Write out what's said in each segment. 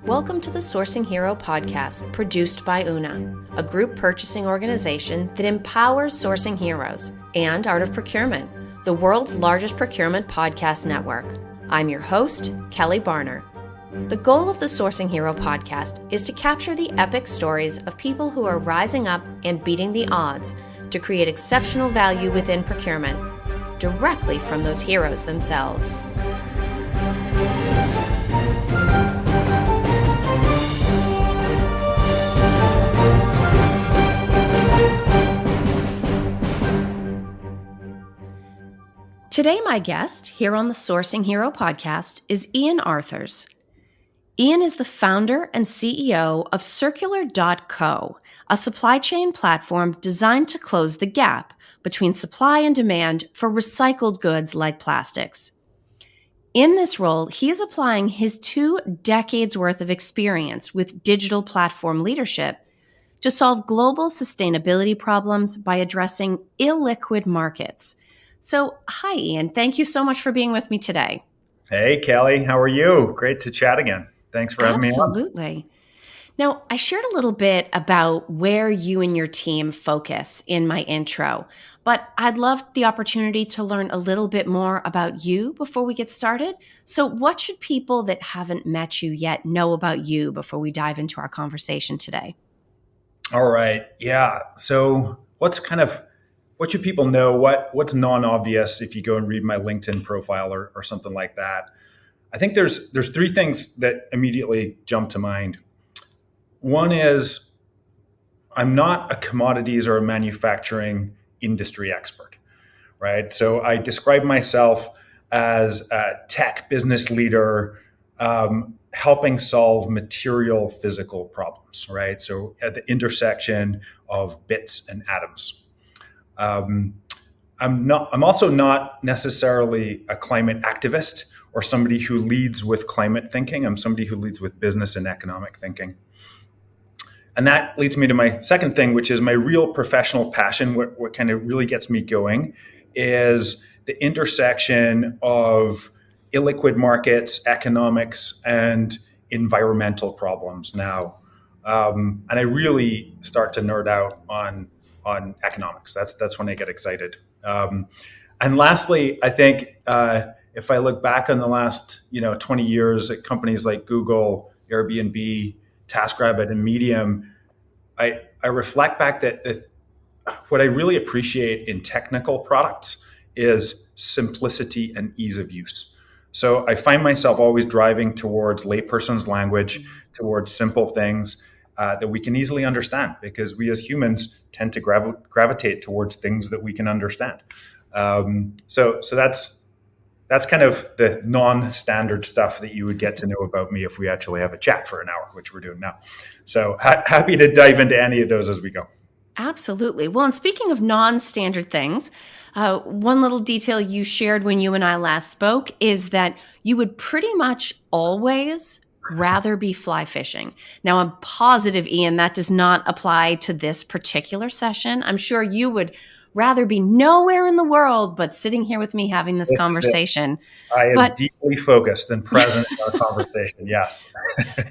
Welcome to the Sourcing Hero podcast, produced by Una, a group purchasing organization that empowers sourcing heroes, and Art of Procurement, the world's largest procurement podcast network. I'm your host, Kelly Barner. The goal of the Sourcing Hero podcast is to capture the epic stories of people who are rising up and beating the odds to create exceptional value within procurement, directly from those heroes themselves. Today, my guest here on the Sourcing Hero podcast is Ian Arthurs. Ian is the founder and CEO of Circular.co, a supply chain platform designed to close the gap between supply and demand for recycled goods like plastics. In this role, he is applying his 2 decades worth of experience with digital platform leadership to solve global sustainability problems by addressing illiquid markets. So, hi, Ian. Thank you so much for being with me today. Hey, Kelly. How are you? Great to chat again. Thanks for having me on. Absolutely. Now, I shared a little bit about where you and your team focus in my intro, but I'd love the opportunity to learn a little bit more about you before we get started. So what should people that haven't met you yet know about you before we dive into our conversation today? All right. Yeah. So what should people know? What's non-obvious if you go and read my LinkedIn profile or something like that? I think there's 3 things that immediately jump to mind. One is I'm not a commodities or a manufacturing industry expert, right? So I describe myself as a tech business leader, helping solve material physical problems, right? So at the intersection of bits and atoms. I'm also not necessarily a climate activist or somebody who leads with climate thinking. I'm somebody who leads with business and economic thinking. And that leads me to my second thing, which is my real professional passion. What kind of really gets me going is the intersection of illiquid markets, economics, and environmental problems now. And I really start to nerd out on economics. That's when I get excited. And lastly, I think if I look back on the last 20 years at companies like Google, Airbnb, TaskRabbit, and Medium, I reflect back that what I really appreciate in technical products is simplicity and ease of use. So I find myself always driving towards layperson's language, towards simple things that we can easily understand, because we as humans tend to gravitate towards things that we can understand. So that's kind of the non-standard stuff that you would get to know about me if we actually have a chat for an hour, which we're doing now. So happy to dive into any of those as we go. Absolutely. Well, and speaking of non-standard things, one little detail you shared when you and I last spoke is that you would pretty much always rather be fly fishing. Now, I'm positive, Ian, that does not apply to this particular session. I'm sure you would rather be nowhere in the world but sitting here with me having this conversation. I am deeply focused and present in our conversation, yes.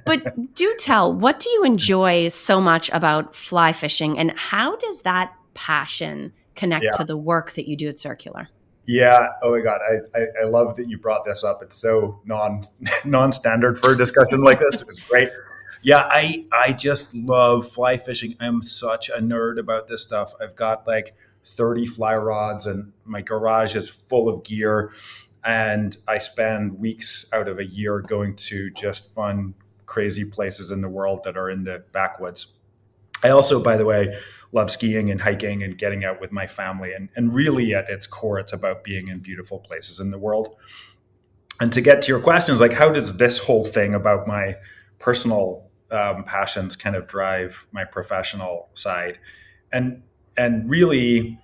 But do tell, what do you enjoy so much about fly fishing, and how does that passion connect to the work that you do at Circular? Yeah. Oh my God. I love that you brought this up. It's so non-standard for a discussion like this. It's great. Yeah. I just love fly fishing. I'm such a nerd about this stuff. I've got like 30 fly rods and my garage is full of gear, and I spend weeks out of a year going to just fun, crazy places in the world that are in the backwoods. I also, by the way, love skiing and hiking and getting out with my family. And really at its core, it's about being in beautiful places in the world. And to get to your questions, like how does this whole thing about my personal passions kind of drive my professional side? And really,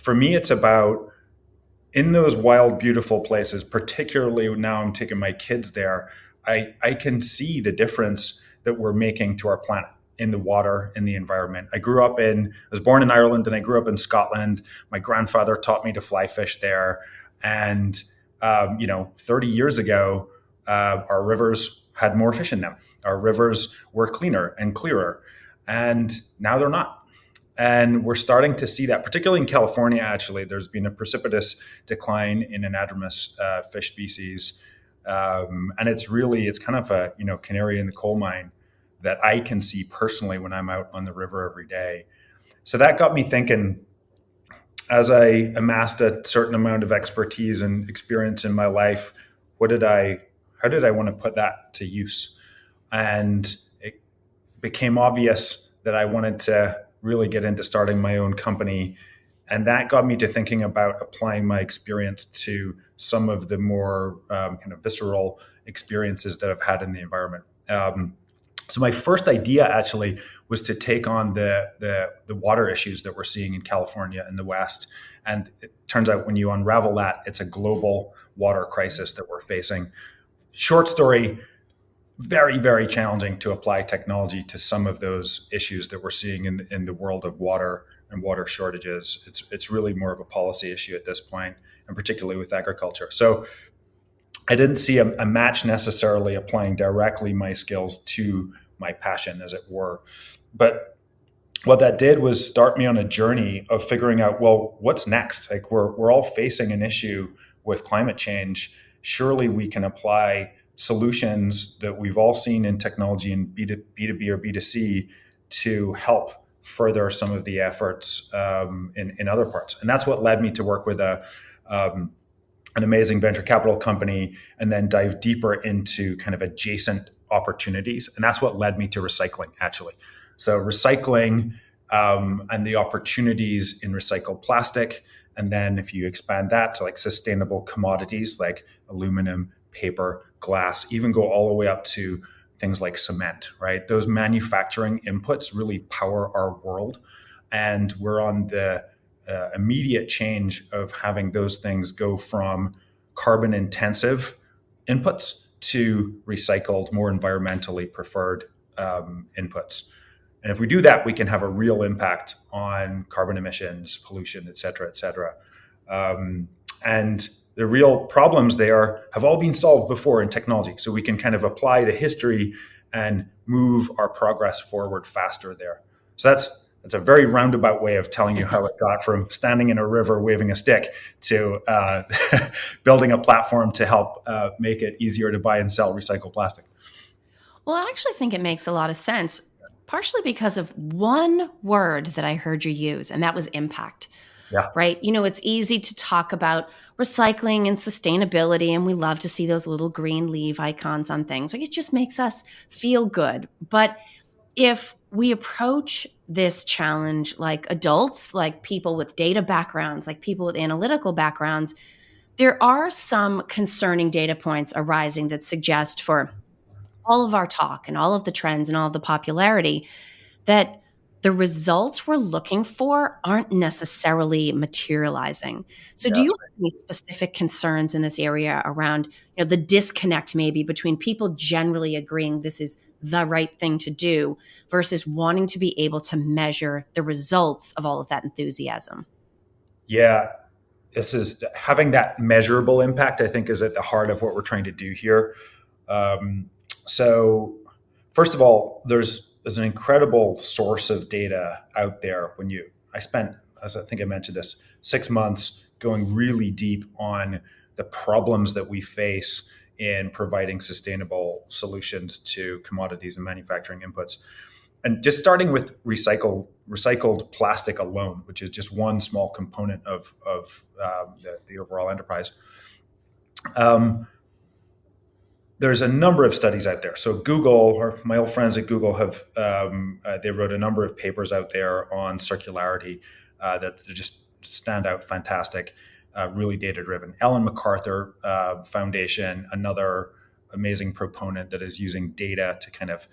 for me, it's about in those wild, beautiful places, particularly now I'm taking my kids there, I can see the difference that we're making to our planet in the water, in the environment. I was born in Ireland and I grew up in Scotland. My grandfather taught me to fly fish there. And, 30 years ago, our rivers had more fish in them. Our rivers were cleaner and clearer, and now they're not. And we're starting to see that, particularly in California. Actually, there's been a precipitous decline in anadromous fish species, and it's kind of a canary in the coal mine that I can see personally when I'm out on the river every day. So that got me thinking. As I amassed a certain amount of expertise and experience in my life, how did I want to put that to use? And it became obvious that I wanted to really get into starting my own company. And that got me to thinking about applying my experience to some of the more kind of visceral experiences that I've had in the environment. So my first idea actually was to take on the water issues that we're seeing in California and the West. And it turns out when you unravel that, it's a global water crisis that we're facing. Short story, very, very challenging to apply technology to some of those issues that we're seeing in the world of water and water shortages. It's really more of a policy issue at this point, and particularly with agriculture. So I didn't see a match necessarily applying directly my skills to my passion, as it were. But what that did was start me on a journey of figuring out, well, what's next? Like we're all facing an issue with climate change. Surely we can apply solutions that we've all seen in technology in B2B or B2C to help further some of the efforts in other parts. And that's what led me to work with an amazing venture capital company and then dive deeper into kind of adjacent opportunities. And that's what led me to recycling, actually. So recycling and the opportunities in recycled plastic. And then if you expand that to like sustainable commodities like aluminum, paper, glass, even go all the way up to things like cement, right? Those manufacturing inputs really power our world. And we're on the immediate change of having those things go from carbon intensive inputs to recycled, more environmentally preferred inputs. And if we do that, we can have a real impact on carbon emissions, pollution, et cetera, et cetera. And the real problems there have all been solved before in technology. So we can kind of apply the history and move our progress forward faster there. So that's a very roundabout way of telling you how it got from standing in a river waving a stick to building a platform to help make it easier to buy and sell recycled plastic. Well, I actually think it makes a lot of sense, partially because of one word that I heard you use, and that was impact. Yeah. Right? It's easy to talk about recycling and sustainability, and we love to see those little green leaf icons on things. Like, it just makes us feel good. But if we approach this challenge like adults, like people with data backgrounds, like people with analytical backgrounds, there are some concerning data points arising that suggest, for all of our talk and all of the trends and all of the popularity, that the results we're looking for aren't necessarily materializing. So do Yeah. you have any specific concerns in this area around the disconnect maybe between people generally agreeing this is the right thing to do versus wanting to be able to measure the results of all of that enthusiasm? Yeah. This is having that measurable impact, I think, is at the heart of what we're trying to do here. So first of all, there's an incredible source of data out there. I spent, as I think I mentioned this, 6 months going really deep on the problems that we face in providing sustainable solutions to commodities and manufacturing inputs. And just starting with recycled plastic alone, which is just one small component of the overall enterprise. There's a number of studies out there. So Google, or my old friends at Google, have they wrote a number of papers out there on circularity that just stand out fantastic, really data driven. Ellen MacArthur Foundation, another amazing proponent that is using data to kind of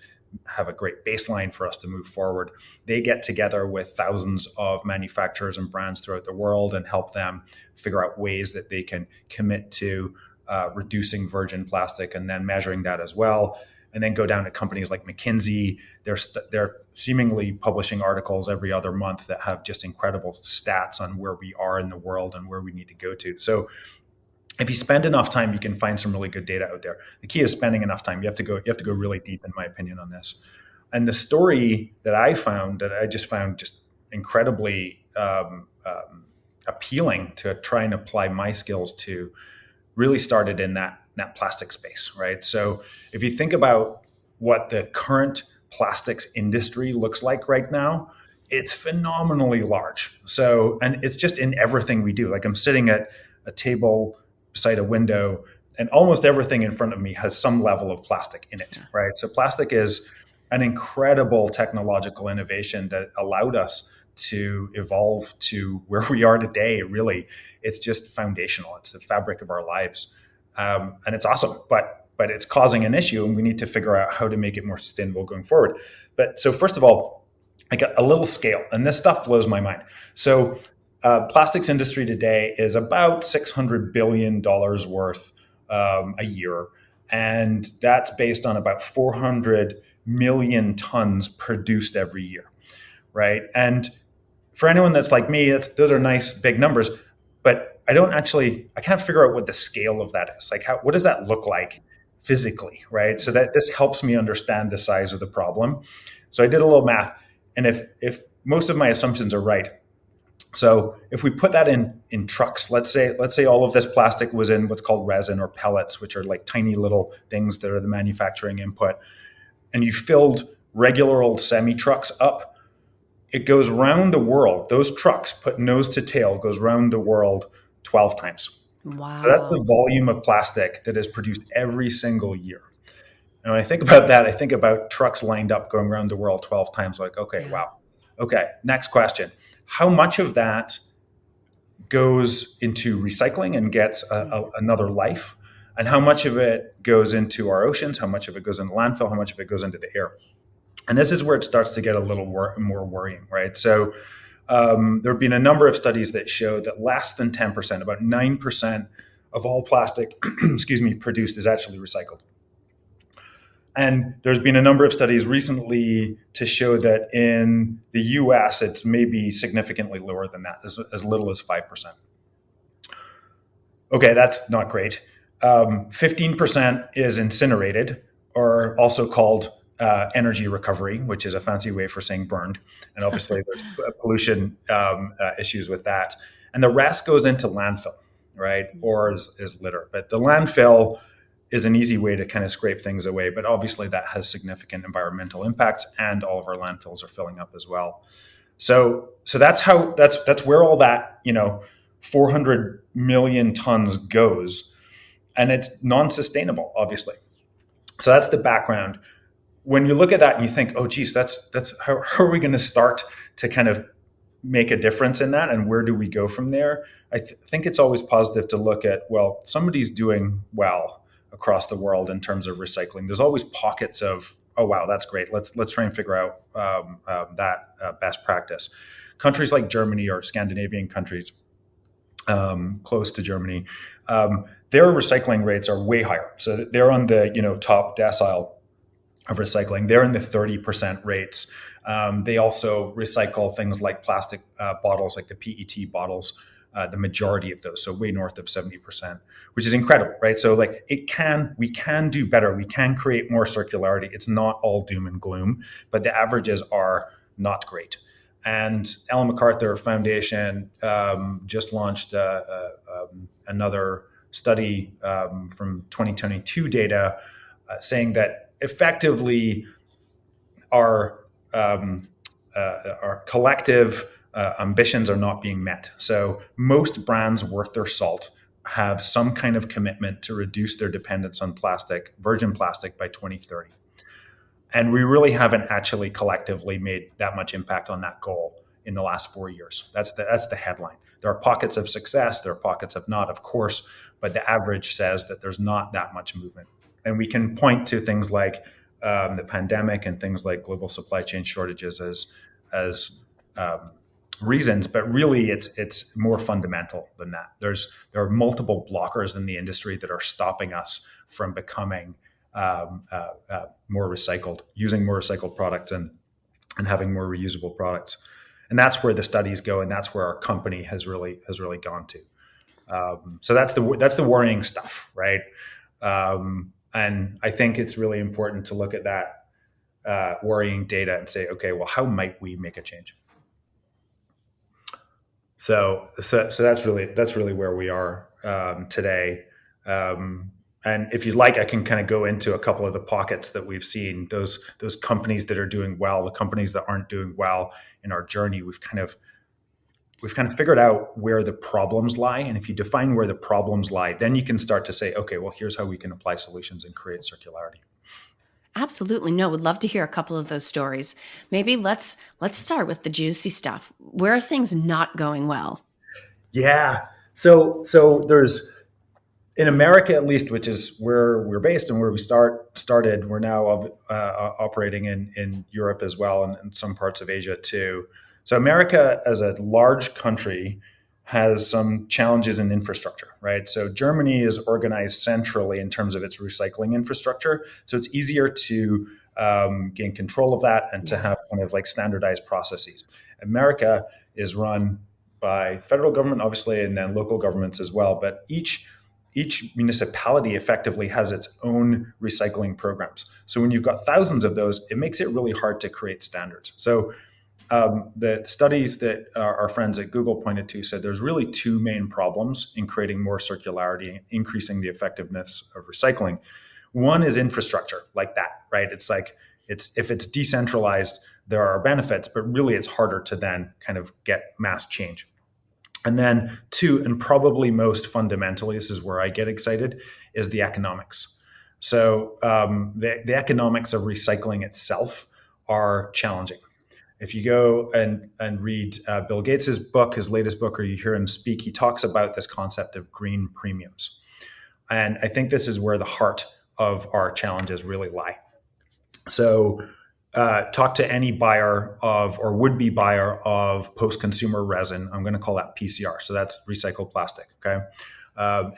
have a great baseline for us to move forward. They get together with thousands of manufacturers and brands throughout the world and help them figure out ways that they can commit to reducing virgin plastic and then measuring that as well. And then go down to companies like McKinsey. They're seemingly publishing articles every other month that have just incredible stats on where we are in the world and where we need to go to. So if you spend enough time, you can find some really good data out there. The key is spending enough time. You have to go really deep, in my opinion, on this. And the story that I just found just incredibly appealing to try and apply my skills to, really started in that plastic space, right? So if you think about what the current plastics industry looks like right now, it's phenomenally large. So, and it's just in everything we do. Like, I'm sitting at a table beside a window, and almost everything in front of me has some level of plastic in it, right? So plastic is an incredible technological innovation that allowed us to evolve to where we are today. Really, it's just foundational. It's the fabric of our lives, and it's awesome. But it's causing an issue, and we need to figure out how to make it more sustainable going forward. But so first of all, like a little scale, and this stuff blows my mind. So plastics industry today is about $600 billion worth a year, and that's based on about 400 million tons produced every year, right? And for anyone that's like me, those are nice big numbers, but I can't figure out what the scale of that is. Like, what does that look like physically, right? So that this helps me understand the size of the problem. So I did a little math, and if most of my assumptions are right, so if we put that in trucks, let's say all of this plastic was in what's called resin or pellets, which are like tiny little things that are the manufacturing input, and you filled regular old semi trucks up, it goes around the world. Those trucks, put nose to tail, goes around the world 12 times. Wow. So that's the volume of plastic that is produced every single year. And when I think about that, I think about trucks lined up going around the world 12 times. Like, okay, Yeah. wow. Okay, next question. How much of that goes into recycling and gets another life? And how much of it goes into our oceans? How much of it goes into landfill? How much of it goes into the air? And this is where it starts to get a little more worrying, right? So there have been a number of studies that show that less than 10%, about 9% of all plastic, produced is actually recycled. And there's been a number of studies recently to show that in the US, it's maybe significantly lower than that, as little as 5%. Okay, that's not great. 15% is incinerated, or also called energy recovery, which is a fancy way for saying burned. And obviously there's pollution issues with that. And the rest goes into landfill, right? Or is litter. But the landfill is an easy way to kind of scrape things away. But obviously that has significant environmental impacts, and all of our landfills are filling up as well. So that's where all that, 400 million tons goes. And it's non-sustainable, obviously. So that's the background. When you look at that and you think, oh, geez, that's how are we going to start to kind of make a difference in that, and where do we go from there? I think it's always positive to look at, well, somebody's doing well across the world in terms of recycling. There's always pockets of, oh, wow, that's great. Let's try and figure out that best practice. Countries like Germany, or Scandinavian countries close to Germany, their recycling rates are way higher. So they're on the top decile of recycling. They're in the 30% rates. They also recycle things like plastic bottles, like the PET bottles, the majority of those, so way north of 70%, which is incredible, right? So like we can do better. We can create more circularity. It's not all doom and gloom, but the averages are not great. And Ellen MacArthur Foundation just launched another study from 2022 data saying that effectively our collective ambitions are not being met. So most brands worth their salt have some kind of commitment to reduce their dependence on plastic, virgin plastic, by 2030. And we really haven't actually collectively made that much impact on that goal in the last 4 years. That's the headline. There are pockets of success, there are pockets of not, of course, but the average says that there's not that much movement. And we can point to things like the pandemic and things like global supply chain shortages as reasons, but really it's more fundamental than that. There are multiple blockers in the industry that are stopping us from becoming more recycled, using more recycled products and having more reusable products. And that's where the studies go, and that's where our company has really gone to. So that's the worrying stuff, right? And I think it's really important to look at that worrying data and say, okay, well, how might we make a change? So that's really where we are today. And if you'd like, I can kind of go into a couple of the pockets that we've seen, those companies that are doing well, the companies that aren't doing well in our journey. We've kind of figured out where the problems lie. And if you define where the problems lie, then you can start to say, okay, well, here's how we can apply solutions and create circularity. Absolutely. No, would love to hear a couple of those stories. Maybe let's start with the juicy stuff. Where are things not going well? Yeah. So there's, in America, at least, which is where we're based and where we started, we're now operating in Europe as well, and some parts of Asia too. So America, as a large country, has some challenges in infrastructure, right? So Germany is organized centrally in terms of its recycling infrastructure, so it's easier to gain control of that and to have kind of like standardized processes. America is run by federal government, obviously, and then local governments as well, but each municipality effectively has its own recycling programs. So when you've got thousands of those, it makes it really hard to create standards. So the studies that our friends at Google pointed to said there's really two main problems in creating more circularity and increasing the effectiveness of recycling. One is infrastructure, like that, right? It's like if it's decentralized, there are benefits, but really it's harder to then kind of get mass change. And then two, and probably most fundamentally, this is where I get excited, is the economics. So the economics of recycling itself are challenging. If you go and read Bill Gates's book, his latest book, or you hear him speak, he talks about this concept of green premiums. And I think this is where the heart of our challenges really lie. So talk to any buyer of or would-be buyer of post-consumer resin. I'm going to call that PCR. So that's recycled plastic. Okay.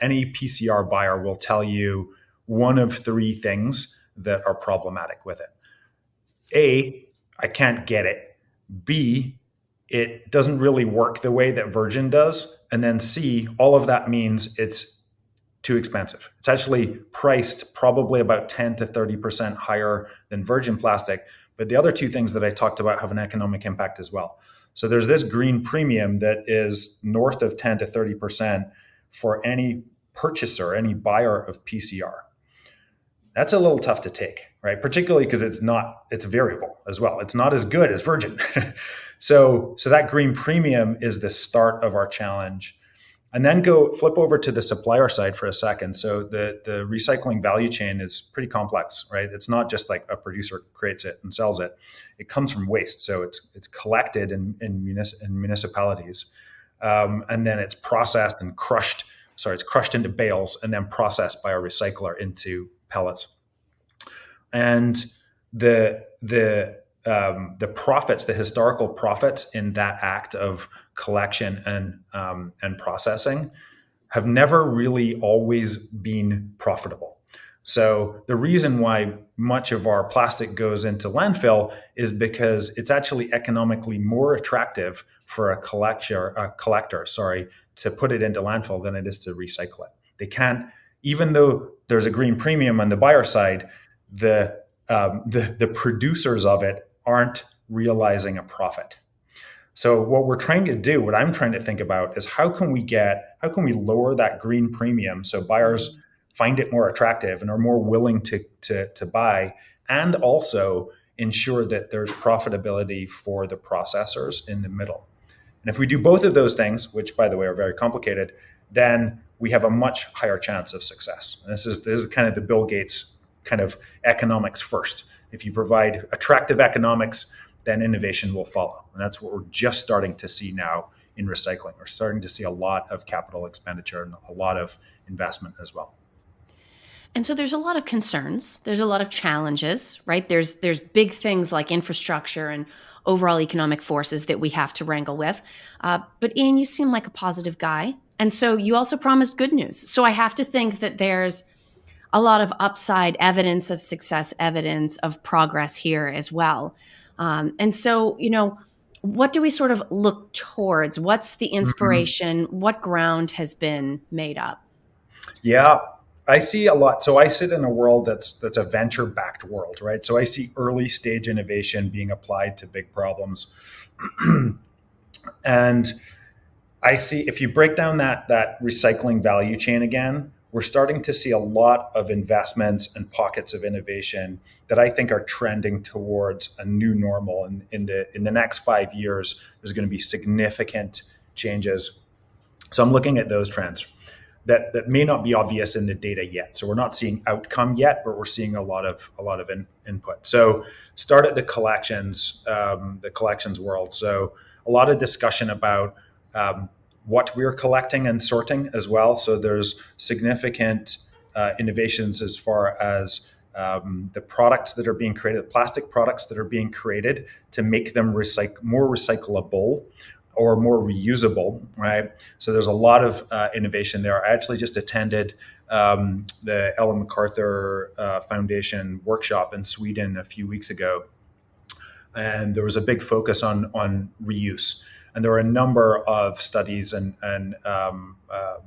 Any PCR buyer will tell you one of three things that are problematic with it. A, I can't get it. B, it doesn't really work the way that virgin does. And then C, all of that means it's too expensive. It's actually priced probably about 10 to 30% higher than virgin plastic. But the other two things that I talked about have an economic impact as well. So there's this green premium that is north of 10 to 30% for any purchaser, any buyer of PCR. That's a little tough to take, right? Particularly because it's variable as well. It's not as good as virgin. So that green premium is the start of our challenge. And then flip over to the supplier side for a second. So the recycling value chain is pretty complex, right? It's not just like a producer creates it and sells it. It comes from waste. So it's collected in municipalities. And then it's processed and crushed. Sorry, it's crushed into bales and then processed by a recycler into pellets. And the profits, the historical profits in that act of collection and processing have never really always been profitable. So the reason why much of our plastic goes into landfill is because it's actually economically more attractive for a collector, to put it into landfill than it is to recycle it. They can't, even though there's a green premium on the buyer side, the producers of it aren't realizing a profit. So what I'm trying to think about is how can we lower that green premium so buyers find it more attractive and are more willing to buy, and also ensure that there's profitability for the processors in the middle. And if we do both of those things, which by the way are very complicated, then we have a much higher chance of success. And this is kind of the Bill Gates kind of economics first. If you provide attractive economics, then innovation will follow. And that's what we're just starting to see now in recycling. We're starting to see a lot of capital expenditure and a lot of investment as well. And so there's a lot of concerns. There's a lot of challenges, right? There's big things like infrastructure and overall economic forces that we have to wrangle with. But Ian, you seem like a positive guy. And so you also promised good news. So I have to think that there's a lot of upside evidence of success, evidence of progress here as well. And so, what do we sort of look towards? What's the Mhm. inspiration? What ground has been made up? Yeah, I see a lot. So I sit in a world that's a venture backed world, right? So I see early stage innovation being applied to big problems. And I see if you break down that recycling value chain again, we're starting to see a lot of investments and pockets of innovation that I think are trending towards a new normal. And in the next 5 years, there's going to be significant changes. So I'm looking at those trends that may not be obvious in the data yet. So we're not seeing outcome yet, but we're seeing a lot of input. So start at the collections world. So a lot of discussion about what we're collecting and sorting as well. So there's significant innovations as far as the products that are being created, plastic products that are being created to make them more recyclable or more reusable, right? So there's a lot of innovation there. I actually just attended the Ellen MacArthur Foundation workshop in Sweden a few weeks ago, and there was a big focus on reuse. And there were a number of studies and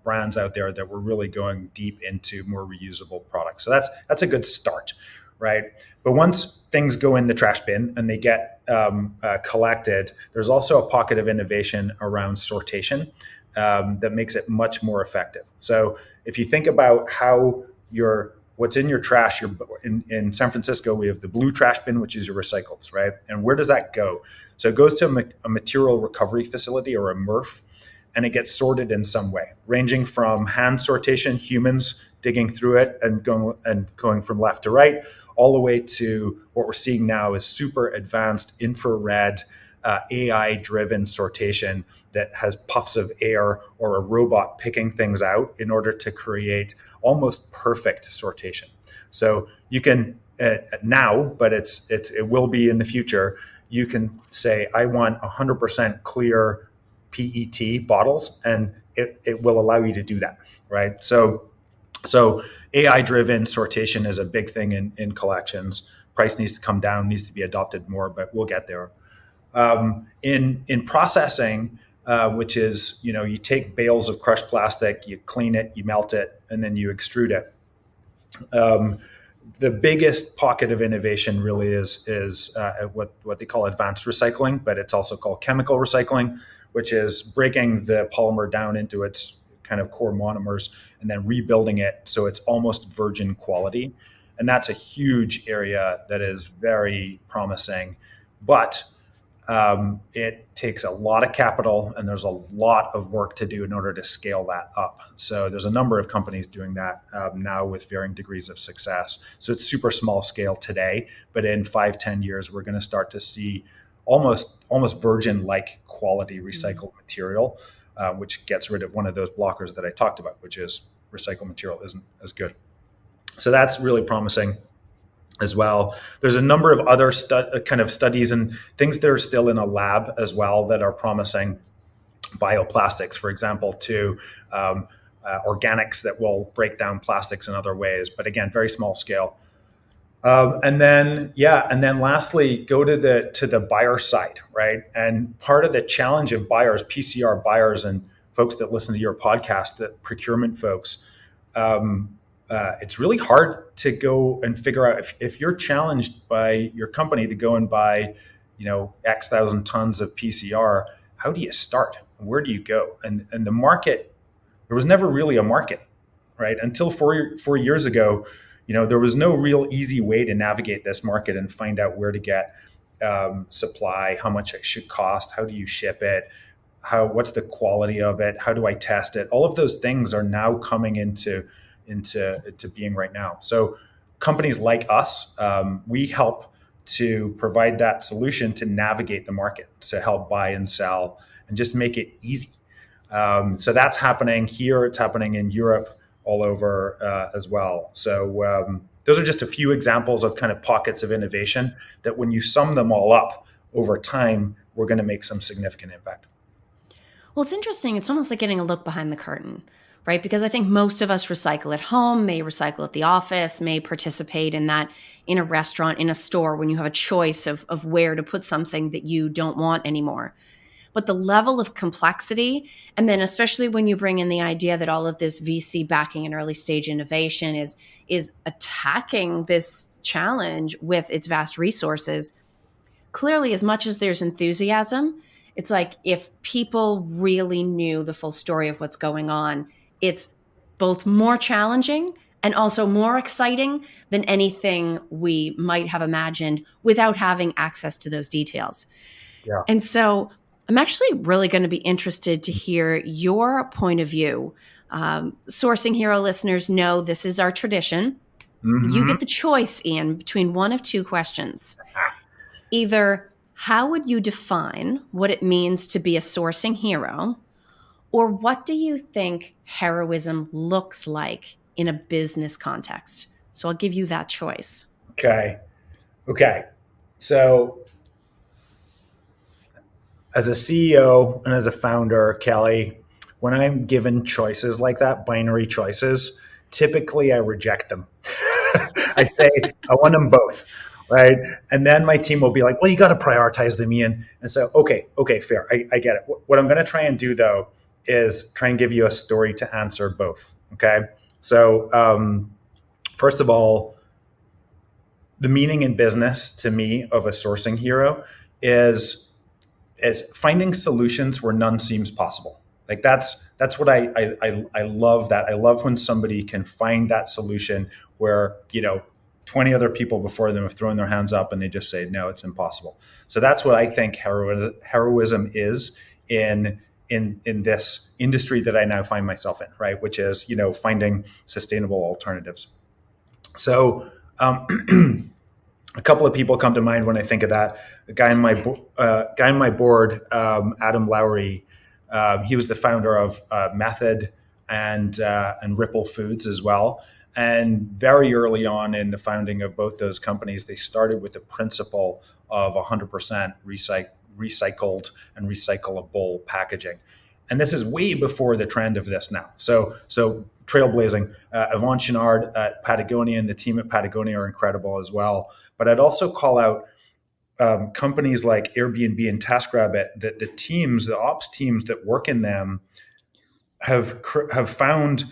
brands out there that were really going deep into more reusable products. So that's a good start, right? But once things go in the trash bin and they get collected, there's also a pocket of innovation around sortation that makes it much more effective. So if you think about how what's in your trash, in San Francisco, we have the blue trash bin, which is your recycles, right? And where does that go? So it goes to a material recovery facility or a MRF, and it gets sorted in some way, ranging from hand sortation, humans digging through it and going from left to right, all the way to what we're seeing now is super advanced infrared AI-driven sortation that has puffs of air or a robot picking things out in order to create almost perfect sortation. So you can now, but it will be in the future. You can say, I want 100% clear PET bottles, and it will allow you to do that, right? So AI driven sortation is a big thing in collections. Price needs to come down, needs to be adopted more, but we'll get there. In processing, which is you take bales of crushed plastic, you clean it, you melt it, and then you extrude it. Um, the biggest pocket of innovation really is what they call advanced recycling, but it's also called chemical recycling, which is breaking the polymer down into its kind of core monomers and then rebuilding it so it's almost virgin quality. And that's a huge area that is very promising, but it takes a lot of capital and there's a lot of work to do in order to scale that up. So there's a number of companies doing that now with varying degrees of success. So it's super small scale today, but in 5-10 years, we're going to start to see almost virgin-like quality recycled material, which gets rid of one of those blockers that I talked about, which is recycled material isn't as good. So that's really promising as well. There's a number of other kind of studies and things that are still in a lab as well that are promising bioplastics, for example, to organics that will break down plastics in other ways, but again, very small scale. And then lastly, go to the buyer side, right? And part of the challenge of buyers, PCR buyers, and folks that listen to your podcast, the procurement folks, it's really hard to go and figure out if you're challenged by your company to go and buy, X thousand tons of PCR. How do you start? Where do you go? And the market, there was never really a market, right? Until 4 years ago, there was no real easy way to navigate this market and find out where to get supply, how much it should cost, how do you ship it, what's the quality of it, how do I test it? All of those things are now coming into being right now. So companies like us, we help to provide that solution to navigate the market, to help buy and sell, and just make it easy. So that's happening here. It's happening in Europe, all over as well. So those are just a few examples of kind of pockets of innovation that, when you sum them all up over time, we're going to make some significant impact. Well, it's interesting. It's almost like getting a look behind the curtain. right? Because I think most of us recycle at home, may recycle at the office, may participate in that in a restaurant, in a store, when you have a choice of where to put something that you don't want anymore. But the level of complexity, and then especially when you bring in the idea that all of this VC backing and early stage innovation is attacking this challenge with its vast resources, clearly, as much as there's enthusiasm, it's like if people really knew the full story of what's going on, it's both more challenging and also more exciting than anything we might have imagined without having access to those details. Yeah. And so I'm actually really going to be interested to hear your point of view. Sourcing Hero listeners know this is our tradition. You Mm-hmm. get the choice, Ian, between one of two questions. Either how would you define what it means to be a sourcing hero, or what do you think heroism looks like in a business context? So I'll give you that choice. Okay. Okay. So as a CEO and as a founder, Kelly, when I'm given choices like that, binary choices, typically I reject them. I say, I want them both. Right. And then my team will be like, well, you got to prioritize them, Ian. And so, okay, fair. I get it. What I'm going to try and do, though, is try and give you a story to answer both. Okay. So, first of all, the meaning in business to me of a sourcing hero is finding solutions where none seems possible. Like that's what I love. That I love when somebody can find that solution where 20 other people before them have thrown their hands up and they just say no, it's impossible. So that's what I think heroism is in this industry that I now find myself in, right? Which is finding sustainable alternatives. So a couple of people come to mind when I think of that. A guy in my board, Adam Lowry. He was the founder of Method and Ripple Foods as well. And very early on in the founding of both those companies, they started with the principle of 100% recycled and recyclable packaging. And this is way before the trend of this now. So trailblazing. Yvon Chouinard at Patagonia and the team at Patagonia are incredible as well. But I'd also call out companies like Airbnb and TaskRabbit, that the ops teams that work in them have found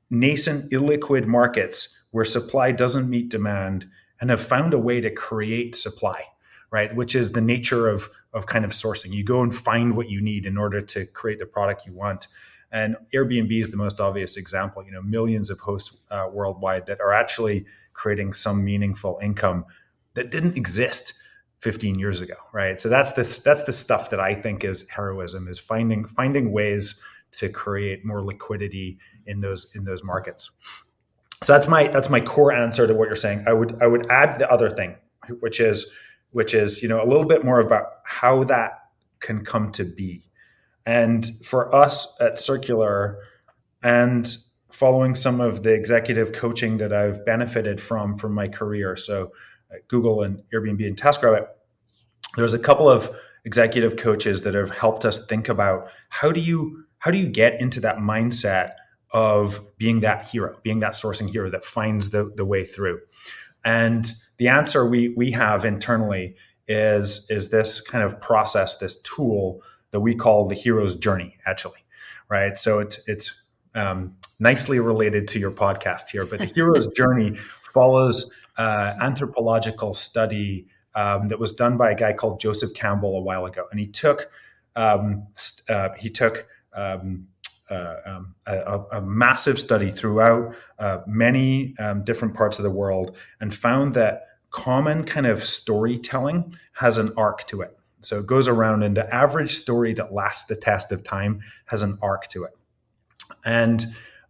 nascent illiquid markets where supply doesn't meet demand and have found a way to create supply, right? Which is the nature of kind of sourcing. You go and find what you need in order to create the product you want. And Airbnb is the most obvious example. Millions of hosts worldwide that are actually creating some meaningful income that didn't exist 15 years ago, right? So that's the stuff that I think is heroism, is finding ways to create more liquidity in those markets. So that's my core answer to what you're saying. I would add the other thing, which is a little bit more about how that can come to be. And for us at Circular, and following some of the executive coaching that I've benefited from my career, so at Google and Airbnb and TaskRabbit, there's a couple of executive coaches that have helped us think about how do you get into that mindset of being that hero, being that sourcing hero that finds the way through. And the answer we have internally is this kind of process, this tool that we call the hero's journey, actually, right? So it's nicely related to your podcast here, but the hero's journey follows anthropological study that was done by a guy called Joseph Campbell a while ago, and he took a massive study throughout many different parts of the world and found that common kind of storytelling has an arc to it. So it goes around, and the average story that lasts the test of time has an arc to it. And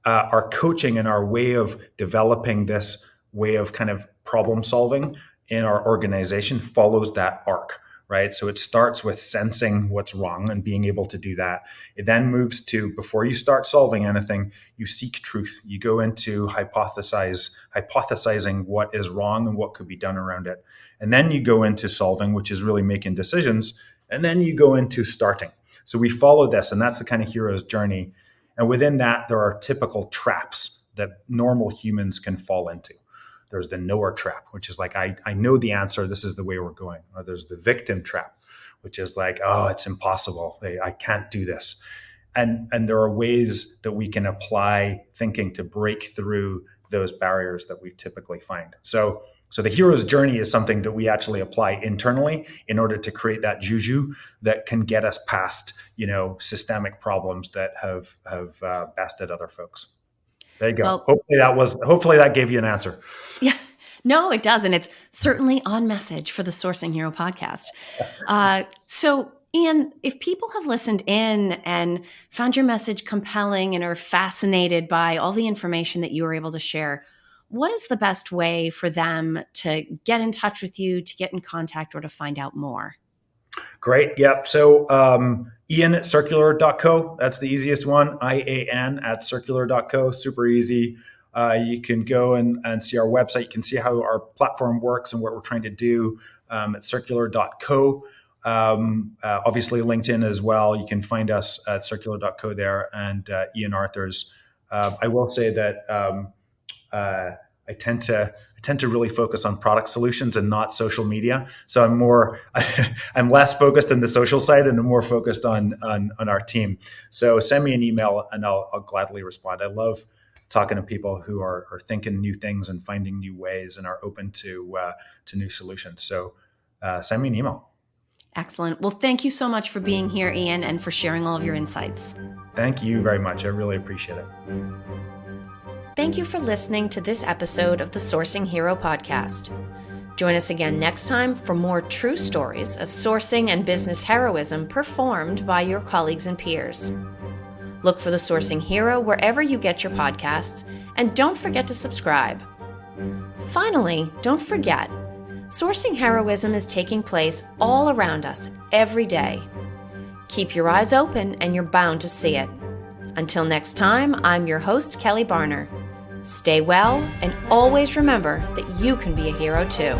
our coaching and our way of developing this way of kind of problem solving in our organization follows that arc, right? So it starts with sensing what's wrong and being able to do that. It then moves to, before you start solving anything, you seek truth. You go into hypothesizing what is wrong and what could be done around it. And then you go into solving, which is really making decisions. And then you go into starting. So we follow this, and that's the kind of hero's journey. And within that, there are typical traps that normal humans can fall into. There's the knower trap, which is like, I know the answer. This is the way we're going. Or there's the victim trap, which is like, oh, it's impossible. I can't do this. And there are ways that we can apply thinking to break through those barriers that we typically find. So the hero's journey is something that we actually apply internally in order to create that juju that can get us past, systemic problems that have bested other folks. There you go. Well, hopefully that gave you an answer. Yeah. No, it doesn't. It's certainly on message for the Sourcing Hero podcast. So, Ian, if people have listened in and found your message compelling and are fascinated by all the information that you were able to share, what is the best way for them to get in touch with you, to get in contact, or to find out more? Great. Yep. So Ian at circular.co. That's the easiest one. IAN at circular.co. Super easy. You can go and see our website. You can see how our platform works and what we're trying to do at circular.co. Obviously LinkedIn as well. You can find us at circular.co there, and Ian Arthurs. I will say that I tend to really focus on product solutions and not social media. So I'm less focused on the social side and I'm more focused on our team. So send me an email and I'll gladly respond. I love talking to people who are thinking new things and finding new ways and are open to new solutions. So send me an email. Excellent. Well, thank you so much for being here, Ian, and for sharing all of your insights. Thank you very much. I really appreciate it. Thank you for listening to this episode of the Sourcing Hero podcast. Join us again next time for more true stories of sourcing and business heroism performed by your colleagues and peers. Look for the Sourcing Hero wherever you get your podcasts, and don't forget to subscribe. Finally, don't forget, sourcing heroism is taking place all around us every day. Keep your eyes open and you're bound to see it. Until next time, I'm your host, Kelly Barner. Stay well, and always remember that you can be a hero too.